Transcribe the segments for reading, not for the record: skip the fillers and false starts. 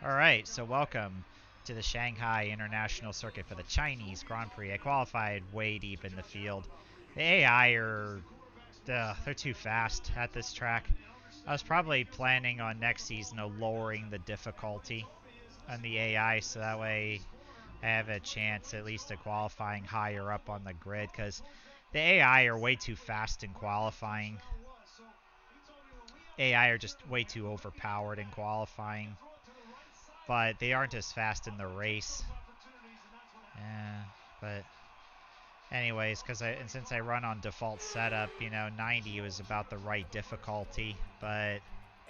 Alright, so welcome to the Shanghai International Circuit for the Chinese Grand Prix. I qualified way deep in the field. The AI they're too fast at this track. I was probably planning on next season of lowering the difficulty on the AI so that way I have a chance at least of qualifying higher up on the grid because the AI are way too fast in qualifying. AI are just way too overpowered in qualifying, but they aren't as fast in the race. Yeah, but anyways, since I run on default setup, 90 was about the right difficulty, but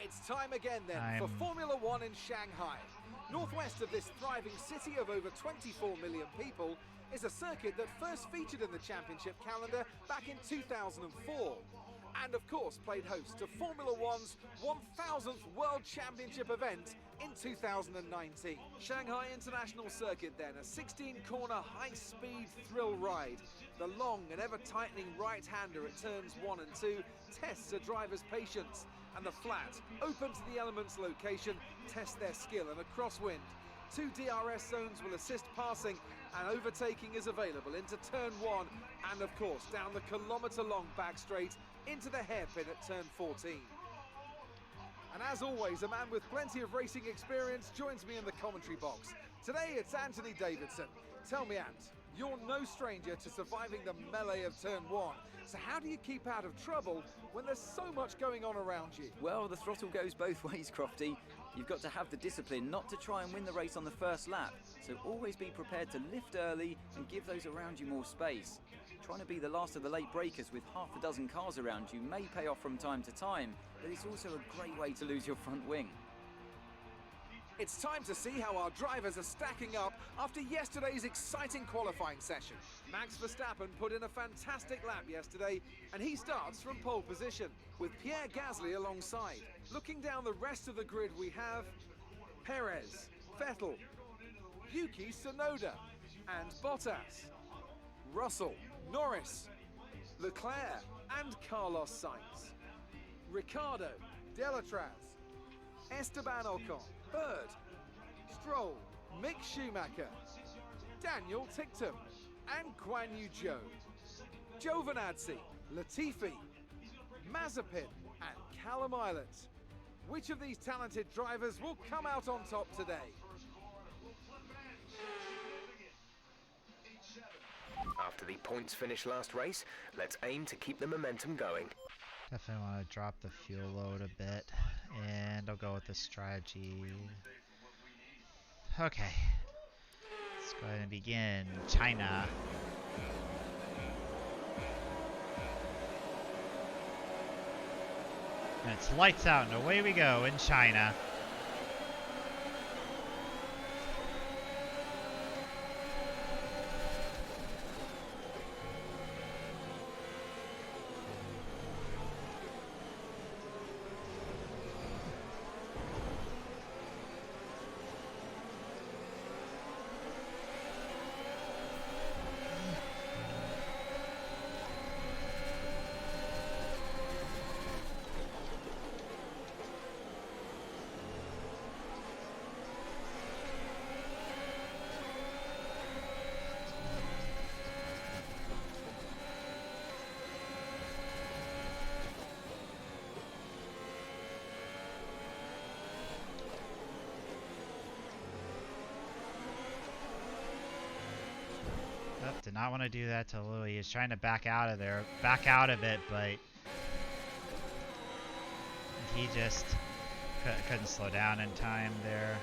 it's time again then for Formula One in Shanghai. Northwest of this thriving city of over 24 million people is a circuit that first featured in the championship calendar back in 2004. And of course played host to Formula One's 1000th World Championship event in 2019. Shanghai International Circuit then, a 16-corner high-speed thrill ride. The long and ever-tightening right-hander at turns 1 and 2 tests a driver's patience, and the flat, open to the elements location tests their skill in a crosswind. 2 DRS zones will assist passing, and overtaking is available into turn 1 and of course down the kilometre-long back straight into the hairpin at turn 14. And as always, a man with plenty of racing experience joins me in the commentary box. Today it's Anthony Davidson. Tell me, Ant, you're no stranger to surviving the melee of turn 1. So how do you keep out of trouble when there's so much going on around you? Well, the throttle goes both ways, Crofty. You've got to have the discipline not to try and win the race on the first lap. So always be prepared to lift early and give those around you more space. Trying to be the last of the late breakers with half a dozen cars around you may pay off from time to time, but it's also a great way to lose your front wing. It's time to see how our drivers are stacking up after yesterday's exciting qualifying session. Max Verstappen put in a fantastic lap yesterday, and he starts from pole position, with Pierre Gasly alongside. Looking down the rest of the grid, we have Perez, Vettel, Yuki Tsunoda, and Bottas, Russell, Norris, Leclerc, and Carlos Sainz, Ricciardo, Delatraz, Esteban Ocon, Bird, Stroll, Mick Schumacher, Daniel Ticktum, and Guan Yu Zhou, Giovinazzi, Latifi, Mazepin, and Callum Islet. Which of these talented drivers will come out on top today? After the points finish last race, let's aim to keep the momentum going. Definitely want to drop the fuel load a bit, and I'll go with the strategy. Okay, let's go ahead and begin. China. And it's lights out and away we go in China. Did not want to do that to Louis. He's trying to back out of it, but he just couldn't slow down in time there.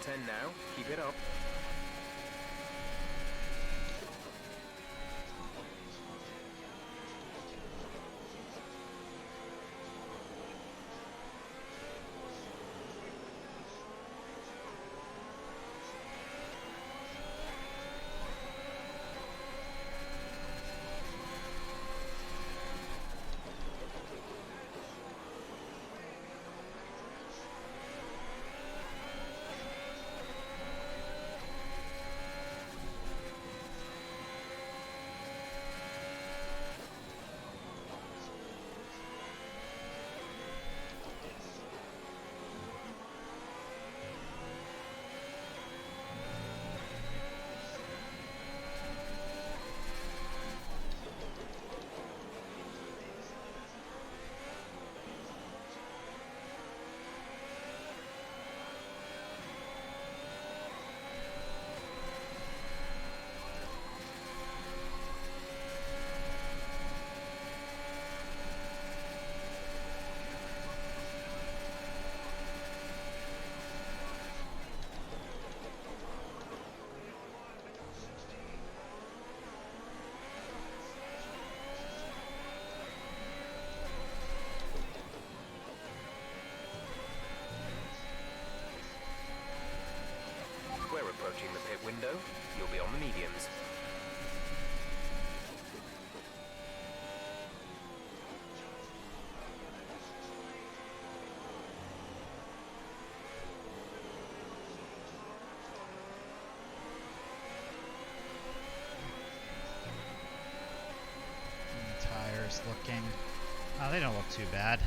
10 now. Keep it up. We're approaching the pit window. You'll be on the mediums. Tires looking... Oh, they don't look too bad.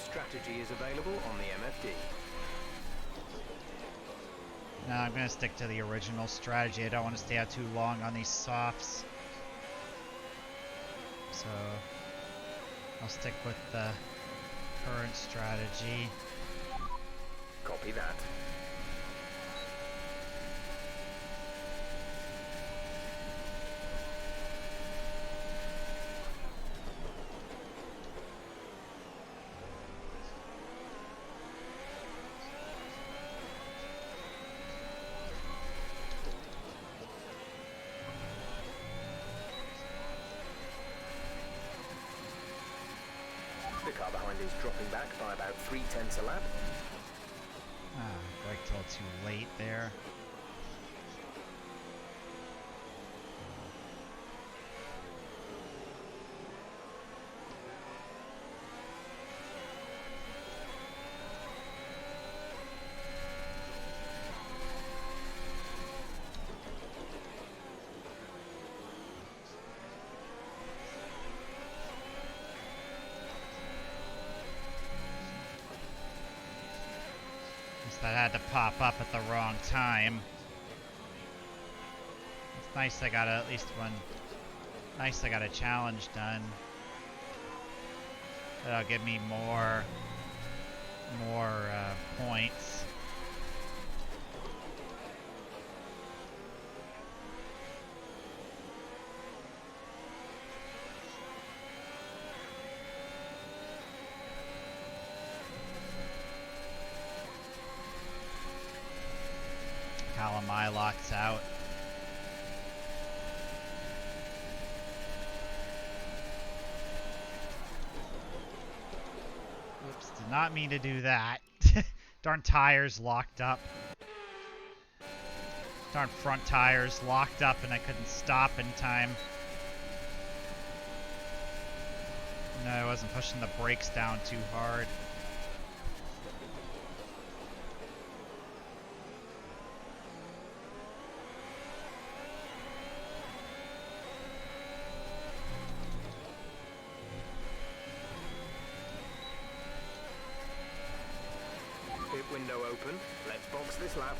Strategy is available on the MFD. No, I'm going to stick to the original strategy. I don't want to stay out too long on these softs. So I'll stick with the current strategy. Copy that. The car behind is dropping back by about 0.3 a lap. Braked a little too late there. That had to pop up at the wrong time. It's nice I got at least one. Nice I got a challenge done. That'll give me more points. Calamai locks out. Oops, did not mean to do that. Darn tires locked up. Darn front tires locked up and I couldn't stop in time. No, I wasn't pushing the brakes down too hard. Pit window open. Let's box this lap.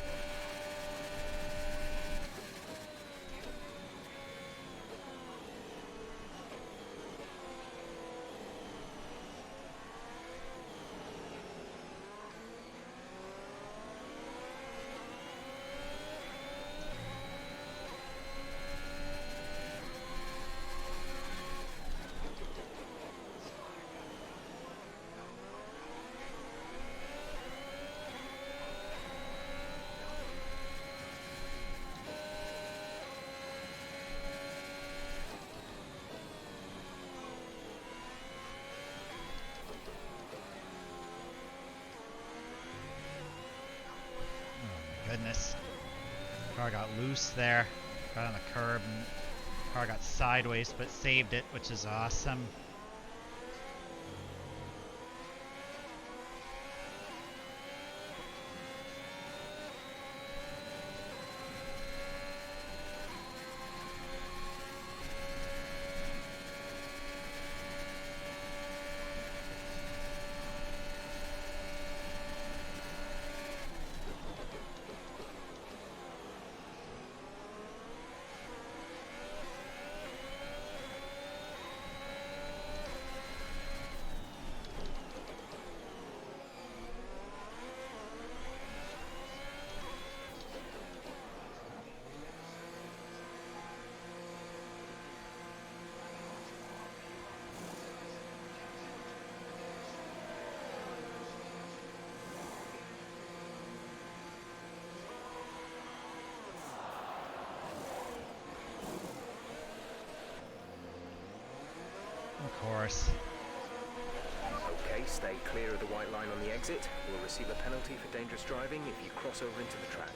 goodness. Car got loose there. Got on the curb and car got sideways but saved it, which is awesome. Of course. Okay, stay clear of the white line on the exit. You'll receive a penalty for dangerous driving if you cross over into the track.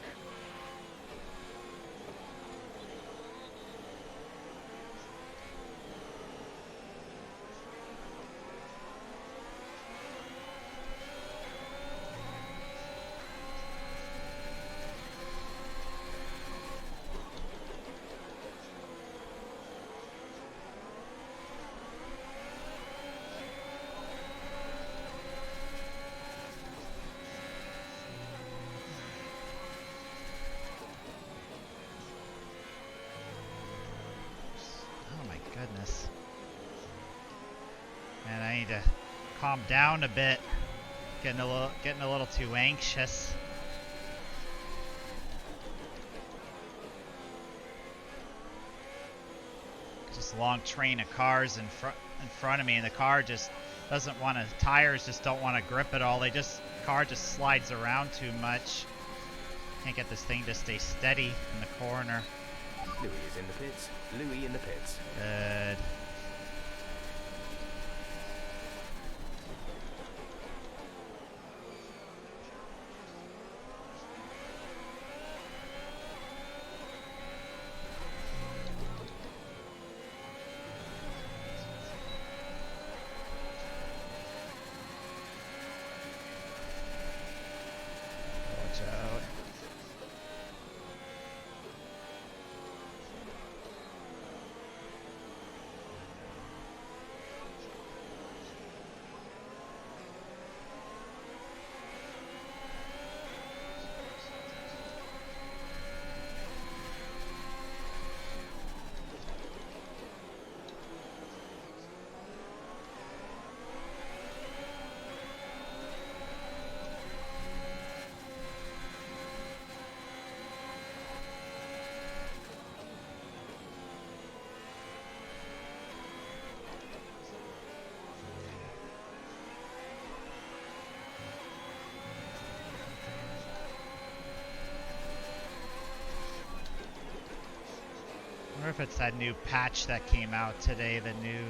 Goodness. Man, I need to calm down a bit. Getting a little too anxious. Just a long train of cars in front of me, and the car just doesn't want to. Tires just don't want to grip at all. Car just slides around too much. Can't get this thing to stay steady in the corner. Louis is in the pits. Louis in the pits. Good. Watch out. I wonder if it's that new patch that came out today, the new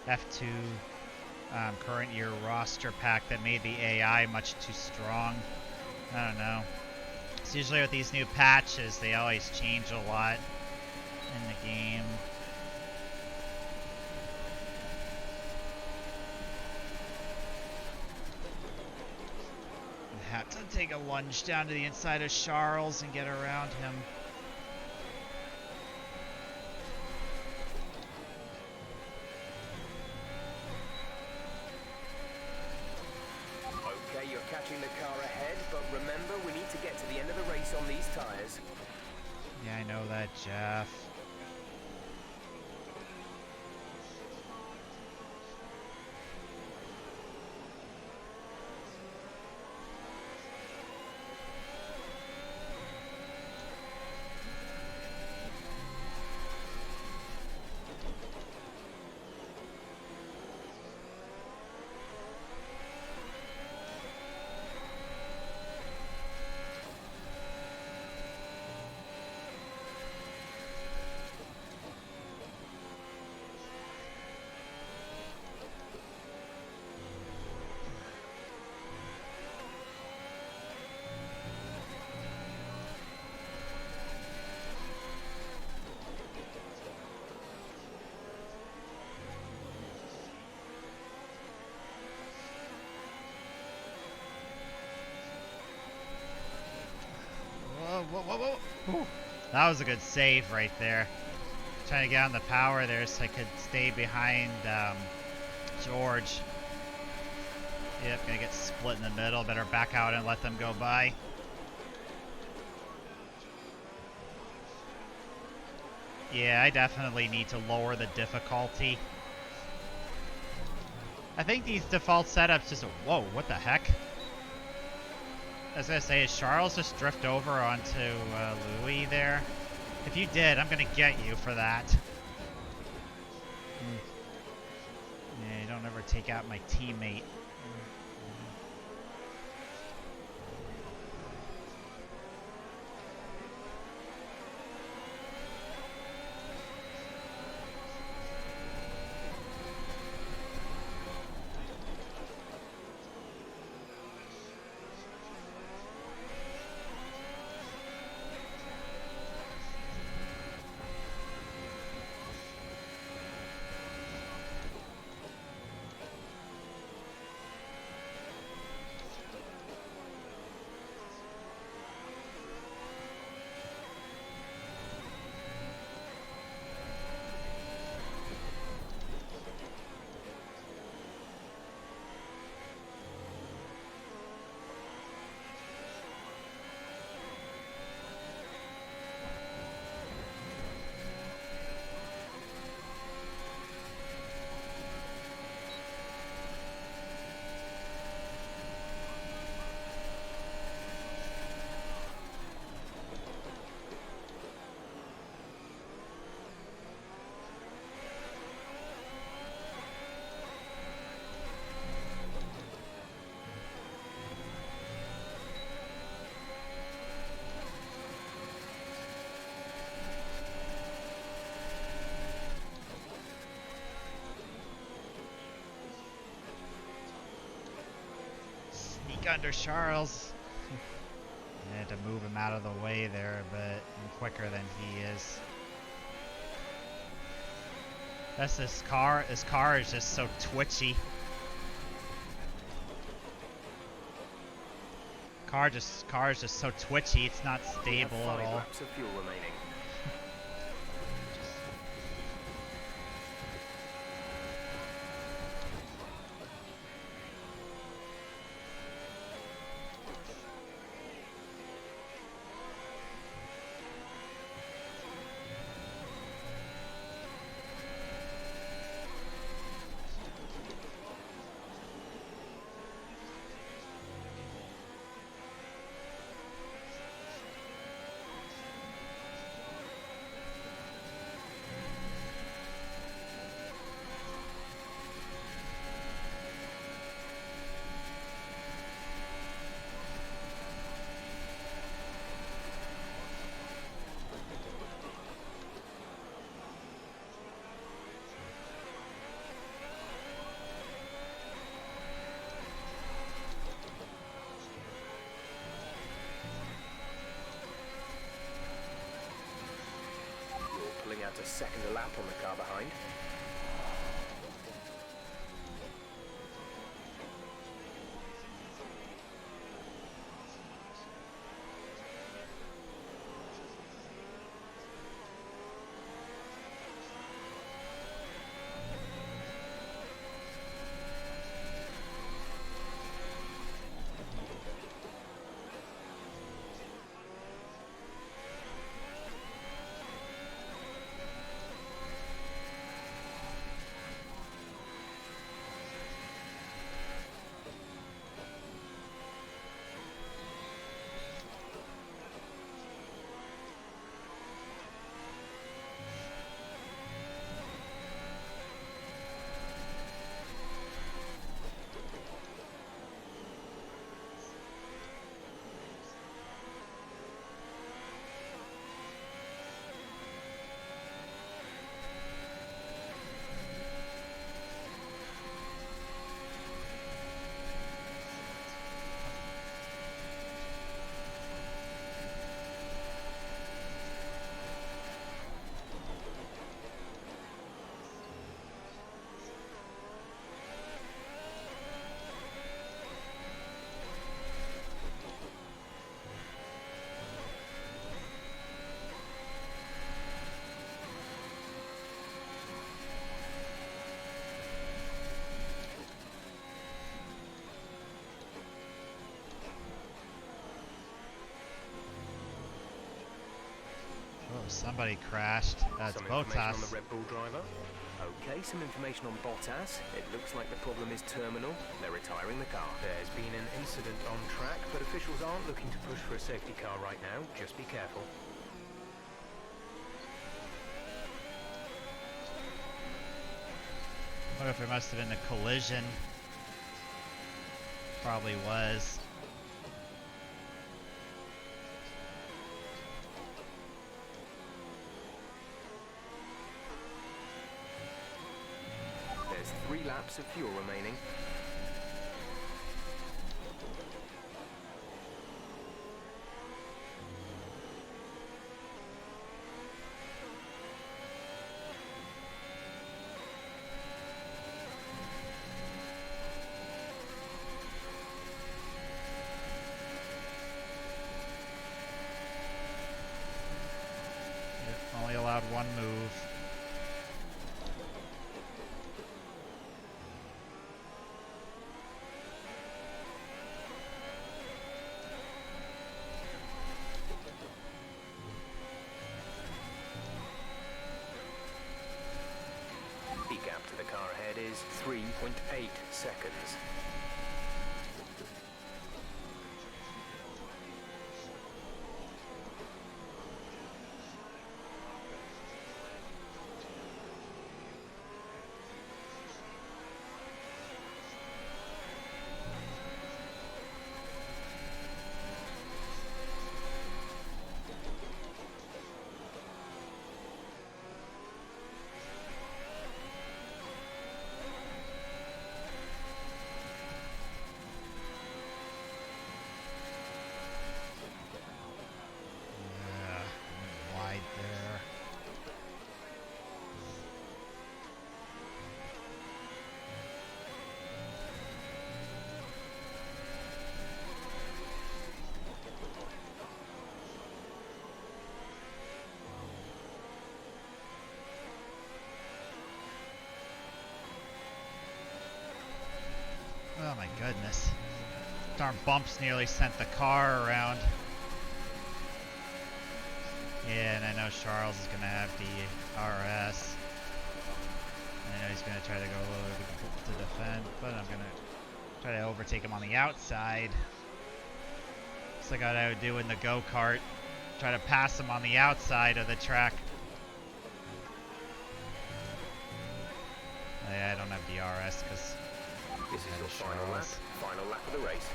F2 current year roster pack that made the AI much too strong. I don't know. It's usually with these new patches, they always change a lot in the game. I have to take a lunge down to the inside of Charles and get around him. Okay, you're catching the car ahead, but remember, we need to get to the end of the race on these tires. Yeah, I know that, Jeff. whoa, whoa, whoa. Ooh. That was a good save right there. Trying to get on the power there so I could stay behind George. Yep, gonna get split in the middle. Better back out and let them go by. Yeah, I definitely need to lower the difficulty. I think these default setups just... Whoa, what the heck? I was gonna say, is Charles just drift over onto Louis there? If you did, I'm gonna get you for that. Yeah, you don't ever take out my teammate. Under Charles. I had to move him out of the way there, but I'm quicker than he is. That's this car. This car is just so twitchy. Car is just so twitchy. It's not stable at all. Laps of fuel remaining. Pulling out a second lap on the car behind. Somebody crashed. That's Some information on Bottas. the Red Bull driver. Okay, some information on Bottas. It looks like the problem is terminal. They're retiring the car. There's been an incident on track, but officials aren't looking to push for a safety car right now. Just be careful. I wonder if there must have been a collision. Probably was. There's 3 laps of fuel remaining. Yep, only allowed one move. The gap to the car ahead is 3.8 seconds. Yeah, wide there. Oh my goodness. Darn bumps nearly sent the car around. Yeah, and I know Charles is going to have the RS. I know he's going to try to go low to defend, but I'm going to try to overtake him on the outside. Just like what I would do in the go-kart. Try to pass him on the outside of the track. Yeah, I don't have the RS because This is your final lap of the race.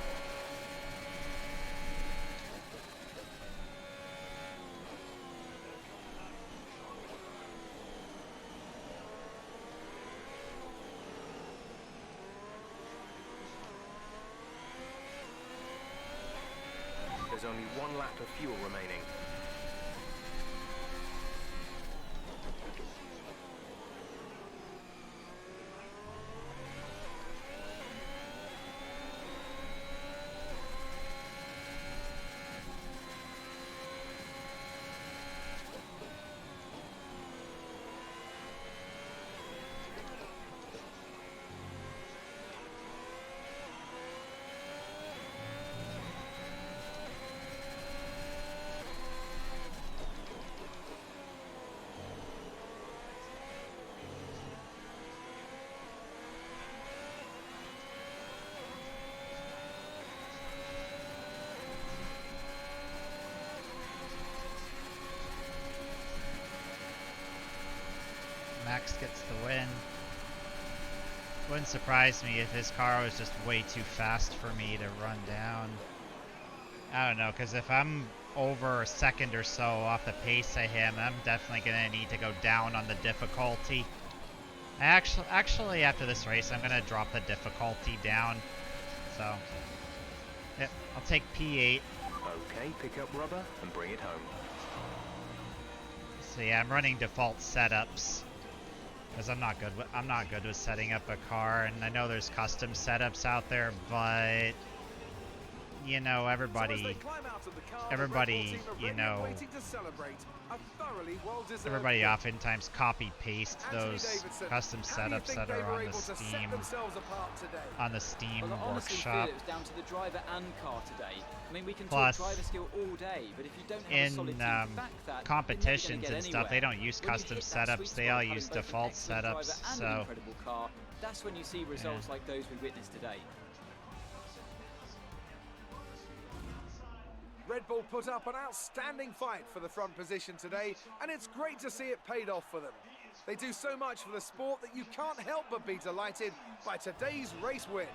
There's only 1 lap of fuel remaining. Max gets the win. Wouldn't surprise me if his car was just way too fast for me to run down. I don't know, because if I'm over a second or so off the pace of him, I'm definitely going to need to go down on the difficulty. Actually, after this race, I'm going to drop the difficulty down. So, yeah, I'll take P8. Okay, pick up rubber and bring it home. So yeah, I'm running default setups. Because I'm not good with setting up a car, and I know there's custom setups out there, but you know, everybody, you know, everybody oftentimes copy paste those custom setups that are on the Steam workshop. It was down to the driver and car today. I mean, we can Plus, talk driver skill all day, but if you don't have a solid team to back that, competitions and stuff, they don't use custom setups. They all use default setups. So an incredible car, that's when you see results like those we witnessed today. Red Bull put up an outstanding fight for the front position today, and it's great to see it paid off for them. They do so much for the sport that you can't help but be delighted by today's race win.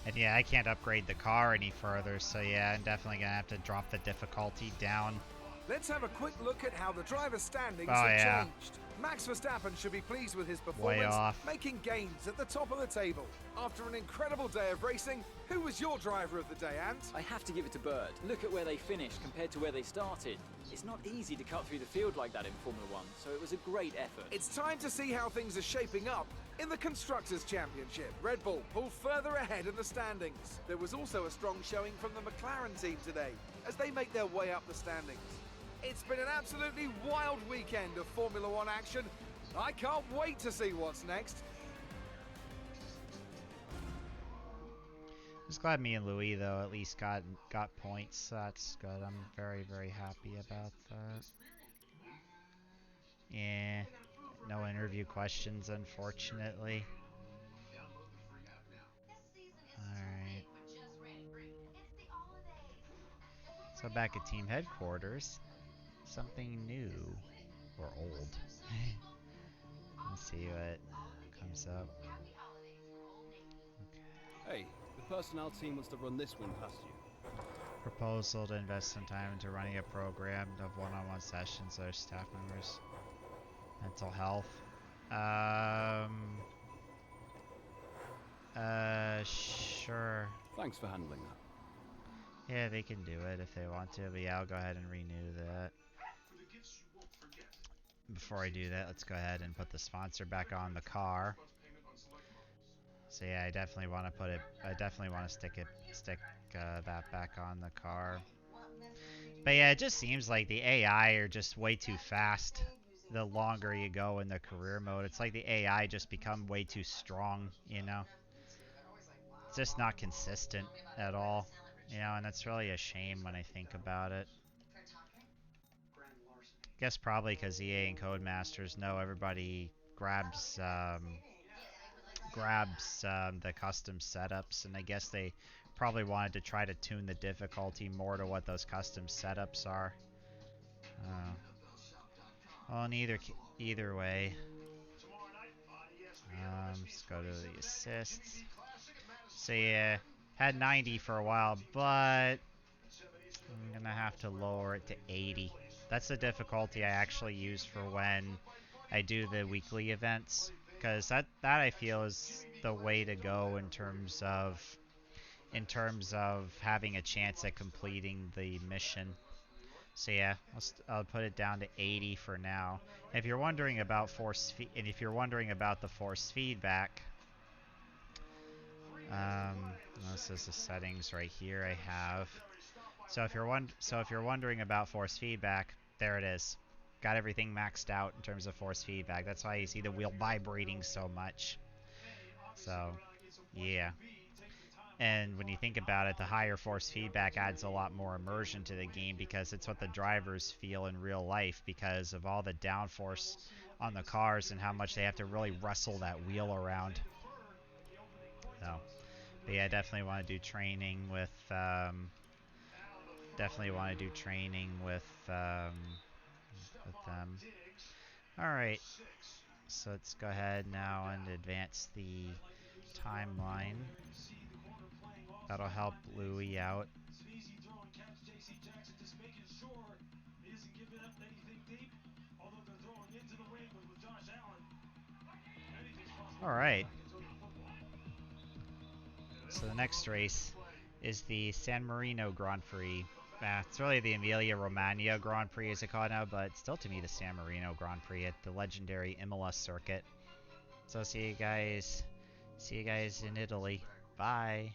And yeah, I can't upgrade the car any further, so yeah, I'm definitely going to have to drop the difficulty down. Let's have a quick look at how the driver's standings have changed. Max Verstappen should be pleased with his performance, making gains at the top of the table. After an incredible day of racing, who was your driver of the day, Ant? I have to give it to Bird. Look at where they finished compared to where they started. It's not easy to cut through the field like that in Formula 1, so it was a great effort. It's time to see how things are shaping up in the Constructors' Championship. Red Bull pulled further ahead in the standings. There was also a strong showing from the McLaren team today as they make their way up the standings. It's been an absolutely wild weekend of Formula 1 action. I can't wait to see what's next. Just glad me and Louis, though, at least got points. So that's good. I'm very, very happy about that. Yeah, no interview questions, unfortunately. Alright. So back at team headquarters. Something new. Or old. Let's see what comes up. Okay. Hey, the personnel team wants to run this one past you. Proposal to invest some time into running a program of one-on-one sessions with our staff members. Mental health. Sure. Thanks for handling that. Yeah, they can do it if they want to, but yeah, I'll go ahead and renew that. Before I do that, let's go ahead and put the sponsor back on the car. So yeah, I definitely want to put it. I definitely want to stick that back on the car. But yeah, it just seems like the AI are just way too fast. The longer you go in the career mode, it's like the AI just become way too strong. You know, it's just not consistent at all. You know, and that's really a shame when I think about it. Guess probably because EA and CodeMasters know everybody grabs the custom setups, and I guess they probably wanted to try to tune the difficulty more to what those custom setups are. Well, in either way, let's go to the assists. So yeah, had 90 for a while, but I'm gonna have to lower it to 80. That's the difficulty I actually use for when I do the weekly events, because that I feel is the way to go in terms of having a chance at completing the mission. So yeah, I'll put it down to 80 for now. If you're wondering about the force feedback, this is the settings right here I have. So if you're wondering about force feedback, there it is. Got everything maxed out in terms of force feedback. That's why you see the wheel vibrating so much. So, yeah. And when you think about it, the higher force feedback adds a lot more immersion to the game because it's what the drivers feel in real life because of all the downforce on the cars and how much they have to really wrestle that wheel around. So, but yeah, I definitely want to do training with them. Alright, so let's go ahead now and advance the timeline. That'll help Louis out. Alright. So the next race is the San Marino Grand Prix. It's really the Emilia-Romagna Grand Prix as it called now, but still to me the San Marino Grand Prix at the legendary Imola circuit. So see you guys in Italy. Bye.